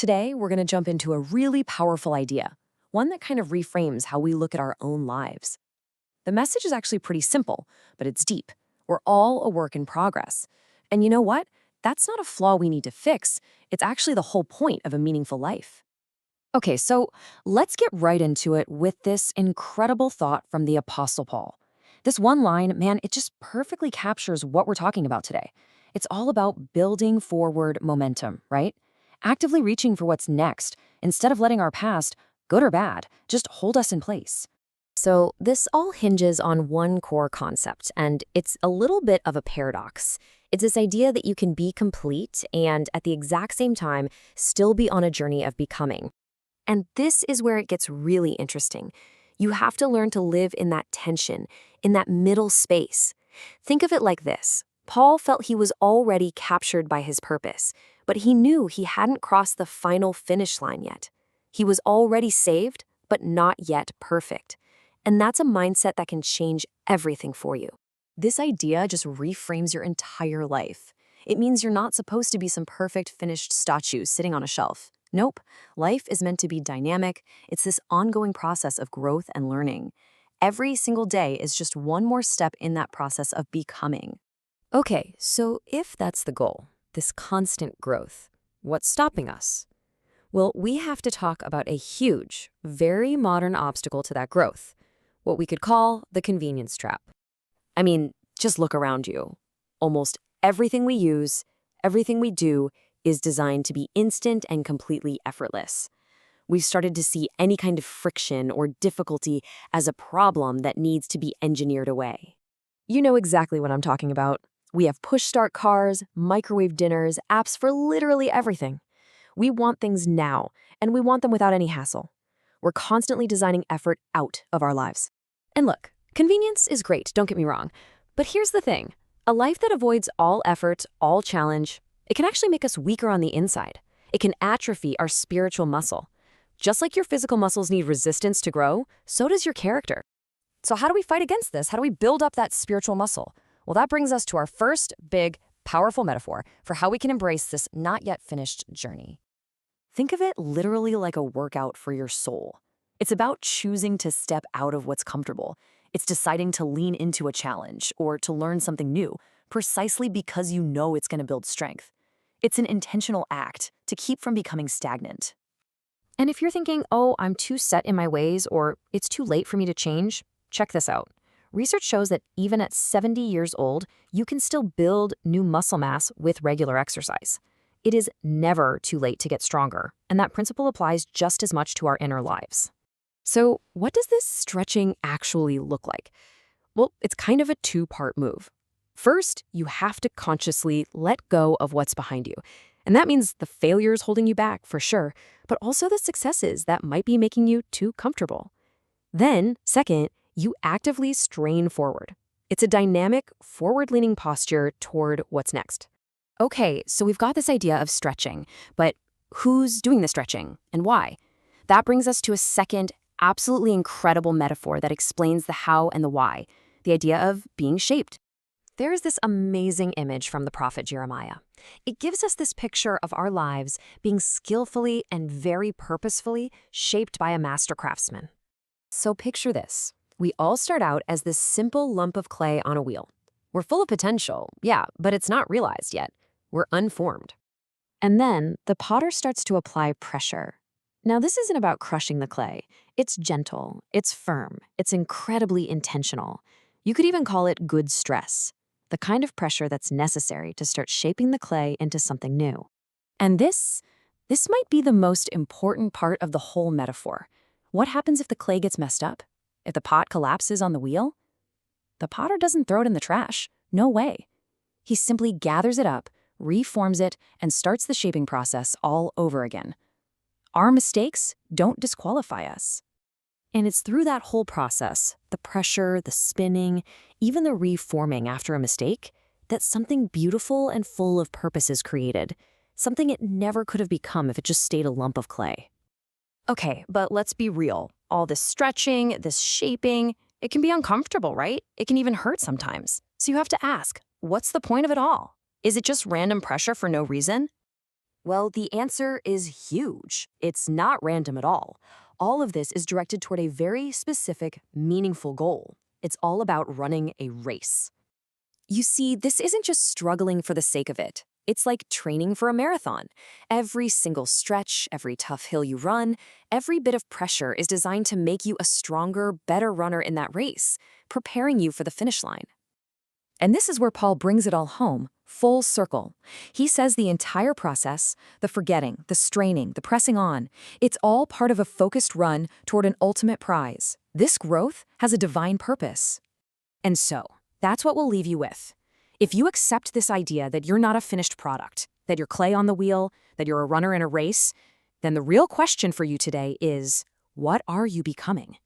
Today, we're going to jump into a really powerful idea, one that kind of reframes how we look at our own lives. The message is actually pretty simple, but it's deep. We're all a work in progress. And you know what? That's not a flaw we need to fix. It's actually the whole point of a meaningful life. Okay, so let's get right into it with this incredible thought from the Apostle Paul. This one line, man, it just perfectly captures what we're talking about today. It's all about building forward momentum, right? Actively reaching for what's next, instead of letting our past, good or bad, just hold us in place. So this all hinges on one core concept, and it's a little bit of a paradox. It's this idea that you can be complete and, at the exact same time, still be on a journey of becoming. And this is where it gets really interesting. You have to learn to live in that tension, in that middle space. Think of it like this. Paul felt he was already captured by his purpose, but he knew he hadn't crossed the final finish line yet. He was already saved, but not yet perfect. And that's a mindset that can change everything for you. This idea just reframes your entire life. It means you're not supposed to be some perfect finished statue sitting on a shelf. Nope. Life is meant to be dynamic. It's this ongoing process of growth and learning. Every single day is just one more step in that process of becoming. Okay, so if that's the goal, this constant growth, what's stopping us? Well, we have to talk about a huge, very modern obstacle to that growth, what we could call the convenience trap. I mean, just look around you. Almost everything we use, everything we do, is designed to be instant and completely effortless. We've started to see any kind of friction or difficulty as a problem that needs to be engineered away. You know exactly what I'm talking about. We have push-start cars, microwave dinners, apps for literally everything. We want things now, and we want them without any hassle. We're constantly designing effort out of our lives. And look, convenience is great, don't get me wrong. But here's the thing. A life that avoids all effort, all challenge, it can actually make us weaker on the inside. It can atrophy our spiritual muscle. Just like your physical muscles need resistance to grow, so does your character. So how do we fight against this? How do we build up that spiritual muscle? Well, that brings us to our first big, powerful metaphor for how we can embrace this not yet finished journey. Think of it literally like a workout for your soul. It's about choosing to step out of what's comfortable. It's deciding to lean into a challenge or to learn something new, precisely because you know it's going to build strength. It's an intentional act to keep from becoming stagnant. And if you're thinking, oh, I'm too set in my ways or it's too late for me to change, check this out. Research shows that even at 70 years old, you can still build new muscle mass with regular exercise. It is never too late to get stronger, and that principle applies just as much to our inner lives. So what does this stretching actually look like? Well, it's kind of a two-part move. First, you have to consciously let go of what's behind you. And that means the failures holding you back, for sure, but also the successes that might be making you too comfortable. Then, second, you actively strain forward. It's a dynamic, forward-leaning posture toward what's next. Okay, so we've got this idea of stretching, but who's doing the stretching and why? That brings us to a second, absolutely incredible metaphor that explains the how and the why, the idea of being shaped. There's this amazing image from the prophet Jeremiah. It gives us this picture of our lives being skillfully and very purposefully shaped by a master craftsman. So picture this. We all start out as this simple lump of clay on a wheel. We're full of potential, yeah, but it's not realized yet. We're unformed. And then the potter starts to apply pressure. Now, this isn't about crushing the clay. It's gentle, it's firm, it's incredibly intentional. You could even call it good stress, the kind of pressure that's necessary to start shaping the clay into something new. And this might be the most important part of the whole metaphor. What happens if the clay gets messed up? If the pot collapses on the wheel? The potter doesn't throw it in the trash. No way. He simply gathers it up, reforms it, and starts the shaping process all over again. Our mistakes don't disqualify us. And it's through that whole process, the pressure, the spinning, even the reforming after a mistake, that something beautiful and full of purpose is created, something it never could have become if it just stayed a lump of clay. Okay, but let's be real. All this stretching, this shaping, it can be uncomfortable, right? It can even hurt sometimes. So you have to ask, what's the point of it all? Is it just random pressure for no reason? Well, the answer is huge. It's not random at all. All of this is directed toward a very specific, meaningful goal. It's all about running a race. You see, this isn't just struggling for the sake of it. It's like training for a marathon. Every single stretch, every tough hill you run, every bit of pressure is designed to make you a stronger, better runner in that race, preparing you for the finish line. And this is where Paul brings it all home, full circle. He says the entire process, the forgetting, the straining, the pressing on, it's all part of a focused run toward an ultimate prize. This growth has a divine purpose. And so, that's what we'll leave you with. If you accept this idea that you're not a finished product, that you're clay on the wheel, that you're a runner in a race, then the real question for you today is, what are you becoming?